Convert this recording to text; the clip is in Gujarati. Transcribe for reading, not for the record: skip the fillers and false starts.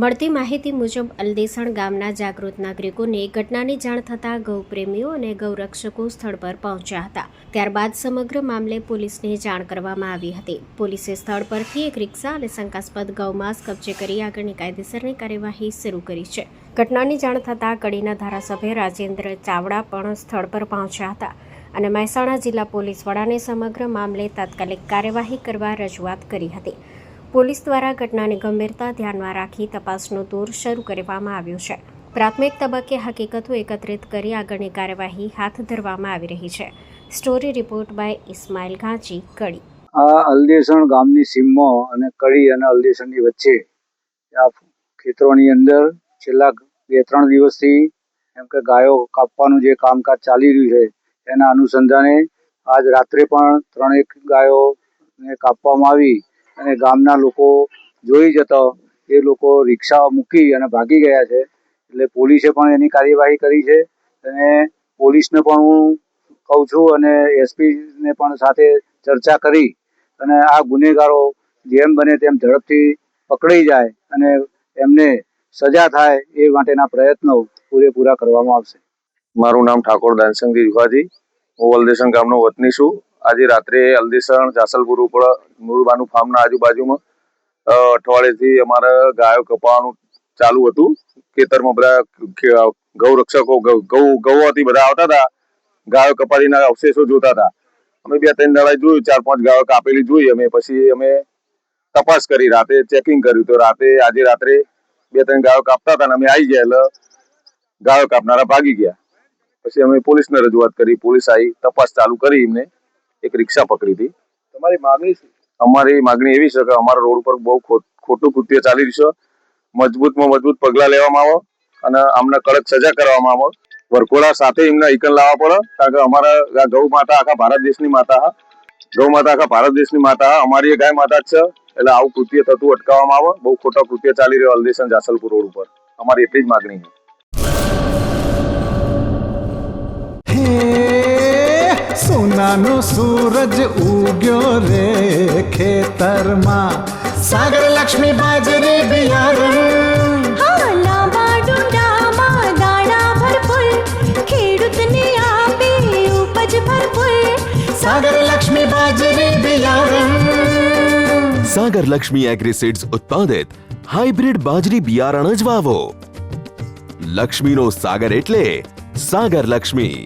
મળતી માહિતી મુજબ અલદેસણ ગામના જાગૃત નાગરિકોને ઘટનાની જાણ થતાં ગૌપ્રેમીઓ અને ગૌરક્ષકો સ્થળ પર પહોંચ્યા હતા। ત્યારબાદ સમગ્ર મામલે પોલીસને જાણ કરવામાં આવી હતી। પોલીસે સ્થળ પરથી એક રિક્ષા અને શંકાસ્પદ ગૌમાંસ કબજે કરી આગળની કાયદેસરની કાર્યવાહી શરૂ કરી છે। ઘટનાની જાણ થતાં કડીના ધારાસભ્ય રાજેન્દ્ર ચાવડા પણ સ્થળ પર પહોંચ્યા હતા અને મહેસાણા જિલ્લા પોલીસ વડાને સમગ્ર મામલે તાત્કાલિક કાર્યવાહી કરવા રજૂઆત કરી હતી। પોલીસ દ્વારા ઘટનાની ગંભીરતા ધ્યાનમાં રાખી તપાસનો દોર શરૂ કરવામાં આવ્યો છે। પ્રાથમિક તબક્કે હકીકતો એકત્રિત કરી આગળની કાર્યવાહી હાથ ધરવામાં આવી રહી છે। સ્ટોરી રિપોર્ટ બાય ઇસ્માઇલ ઘાંચી, કડી। આ અલદેસણ ગામની સીમમાં અને કડી અને અલદેસણની વચ્ચે આ ખેતરોની અંદર છેલ્લા 2-3 દિવસથી એમ કે ગાયો કાપવાનું જે કામકાજ ચાલી રહ્યું છે એના અનુસંધાને આજ રાત્રે પણ 3 ગાયોને કાપવામાં આવી અને ગામના લોકો જોઈ જતા એ લોકો રિક્ષા મૂકી અને ભાગી ગયા છે। એટલે પોલીસે પણ એની કાર્યવાહી કરી છે અને પોલીસને પણ હું કહું છું અને એસપીને પણ સાથે ચર્ચા કરી અને આ ગુનેગારો જેમ બને તેમ ઝડપથી પકડાઈ જાય અને એમને સજા થાય એ માટેના પ્રયત્નો પૂરેપૂરા કરવામાં આવશે। મારું નામ ઠાકોર દાનસિંહજી યુવાજી, હું અલદેસણ ગામનો વતની છું। આજે રાત્રે અલદેસણ જાસલપુર ઉપર મુરબાનું ફાર્મના આજુબાજુમાં અઠવાડિયેથી અમારે ગાયો કપાવાનું ચાલુ હતું। ખેતરમાં બધા ગૌરક્ષકો ગૌઓથી બધા આવતા હતા, ગાયો કપાડીના અવશેષો જોતા હતા। અમે 2-3 દાડા જોયું, 4-5 ગાયો કાપેલી જોઈ। પછી અમે તપાસ કરી, રાતે ચેકિંગ કર્યું તો આજે રાત્રે 2-3 ગાયો કાપતા હતા અને અમે આવી ગયા એટલે ગાયો કાપનારા ભાગી ગયા। પછી અમે પોલીસને રજૂઆત કરી, પોલીસ આવી, તપાસ ચાલુ કરી, એમને એક રિક્ષા પકડી હતી। તમારી માગણી શું? અમારી માગણી એવી છે કે અમારા રોડ ઉપર બહુ ખોટું કૃત્ય ચાલી રહ્યું છે। મજબૂતમાં મજબૂત પગલાં લેવામાં આવે અને અમને કડક સજા કરવામાં આવે। વરઘોડા સાથે એમને ઇકન લાવવા પડે, કારણ કે અમારા ગૌ માતા આખા ભારત દેશની માતા હા, ગૌ માતા આખા ભારત દેશની માતા હા, અમારી ગાય માતા જ છે। એટલે આવું કૃત્ય થતું અટકાવવામાં આવે। બહુ ખોટા કૃત્ય ચાલી રહ્યો અલદેસણ જાસલપુર રોડ ઉપર, અમારી એટલી જ માગણી છે। સોનાનો સૂરજ ઉગ્યો રે ખેતરમાં, સાગર લક્ષ્મી બાજરી બિયારણ, હા લાંબા ડુંડામાં દાણા ભરપૂર, ખેડૂતને આપે ઉપજ ભરપૂર, સાગર લક્ષ્મી બાજરી બિયારણ। સાગર લક્ષ્મી એગ્રીસીડ્સ ઉત્પાદિત હાઇબ્રિડ બાજરી બિયારણ જ વાવો। લક્ષ્મીનો સાગર એટલે સાગર લક્ષ્મી।